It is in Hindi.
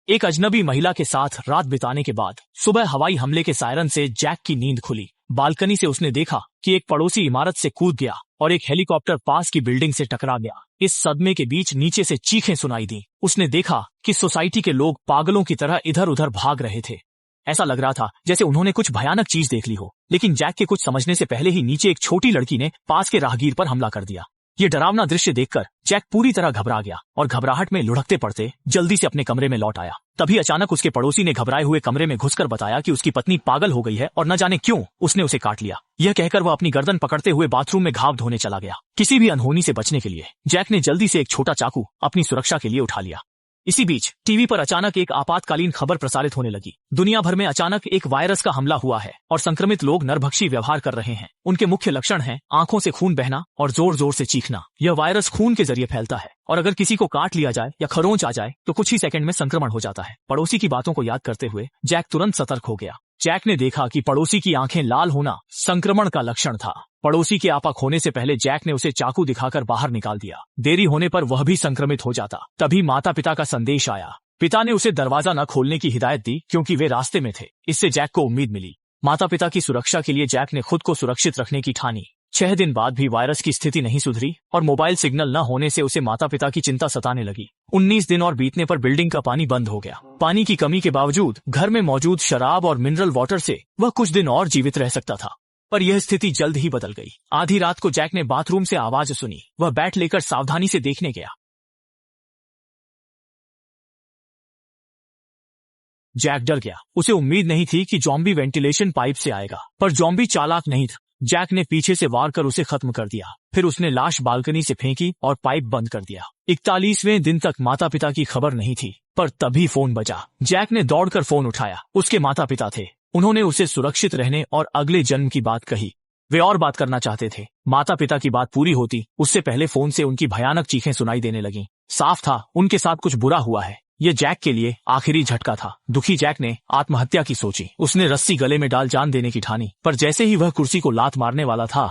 एक अजनबी महिला के साथ रात बिताने के बाद सुबह हवाई हमले के सायरन से जैक की नींद खुली। बालकनी से उसने देखा कि एक पड़ोसी इमारत से कूद गया और एक हेलीकॉप्टर पास की बिल्डिंग से टकरा गया। इस सदमे के बीच नीचे से चीखें सुनाई दी। उसने देखा कि सोसाइटी के लोग पागलों की तरह इधर उधर भाग रहे थे। ऐसा लग रहा था जैसे उन्होंने कुछ भयानक चीज देख ली हो। लेकिन जैक के कुछ समझने से पहले ही नीचे एक छोटी लड़की ने पास के राहगीर पर हमला कर दिया। ये डरावना दृश्य देखकर जैक पूरी तरह घबरा गया और घबराहट में लुढ़कते पड़ते जल्दी से अपने कमरे में लौट आया। तभी अचानक उसके पड़ोसी ने घबराए हुए कमरे में घुसकर बताया कि उसकी पत्नी पागल हो गई है और न जाने क्यों उसने उसे काट लिया। यह कहकर वह अपनी गर्दन पकड़ते हुए बाथरूम में घाव धोने चला गया। किसी भी अनहोनी से बचने के लिए जैक ने जल्दी से एक छोटा चाकू अपनी सुरक्षा के लिए उठा लिया। इसी बीच टीवी पर अचानक एक आपातकालीन खबर प्रसारित होने लगी। दुनिया भर में अचानक एक वायरस का हमला हुआ है और संक्रमित लोग नरभक्षी व्यवहार कर रहे हैं। उनके मुख्य लक्षण हैं आंखों से खून बहना और जोर जोर से चीखना। यह वायरस खून के जरिए फैलता है और अगर किसी को काट लिया जाए या खरोंच आ जाए तो कुछ ही सेकंड में संक्रमण हो जाता है। पड़ोसी की बातों को याद करते हुए जैक तुरंत सतर्क हो गया। जैक ने देखा कि पड़ोसी की आंखें लाल होना संक्रमण का लक्षण था। पड़ोसी के आपा खोने से पहले जैक ने उसे चाकू दिखाकर बाहर निकाल दिया। देरी होने पर वह भी संक्रमित हो जाता। तभी माता पिता का संदेश आया। पिता ने उसे दरवाजा न खोलने की हिदायत दी क्योंकि वे रास्ते में थे। इससे जैक को उम्मीद मिली। माता पिता की सुरक्षा के लिए जैक ने खुद को सुरक्षित रखने की ठानी। 6 दिन बाद भी वायरस की स्थिति नहीं सुधरी और मोबाइल सिग्नल न होने से उसे माता पिता की चिंता सताने लगी। 19 दिन और बीतने पर बिल्डिंग का पानी बंद हो गया। पानी की कमी के बावजूद घर में मौजूद शराब और मिनरल वाटर से वह कुछ दिन और जीवित रह सकता था। पर यह स्थिति जल्द ही बदल गई। आधी रात को जैक ने बाथरूम से आवाज सुनी। वह बैट लेकर सावधानी से देखने गया। जैक डर गया। उसे उम्मीद नहीं थी कि ज़ॉम्बी वेंटिलेशन पाइप से आएगा, पर ज़ॉम्बी चालाक नहीं था। जैक ने पीछे से वार कर उसे खत्म कर दिया। फिर उसने लाश बालकनी से फेंकी और पाइप बंद कर दिया। 41वें दिन तक माता पिता की खबर नहीं थी, पर तभी फोन बजा। जैक ने दौड़कर फोन उठाया। उसके माता पिता थे। उन्होंने उसे सुरक्षित रहने और अगले जन्म की बात कही। वे और बात करना चाहते थे। माता पिता की बात पूरी होती उससे पहले फोन से उनकी भयानक चीखें सुनाई देने लगीं। साफ था उनके साथ कुछ बुरा हुआ है। ये जैक के लिए आखिरी झटका था। दुखी जैक ने आत्महत्या की सोची। उसने रस्सी गले में डाल जान देने की ठानी, पर जैसे ही वह कुर्सी को लात मारने वाला था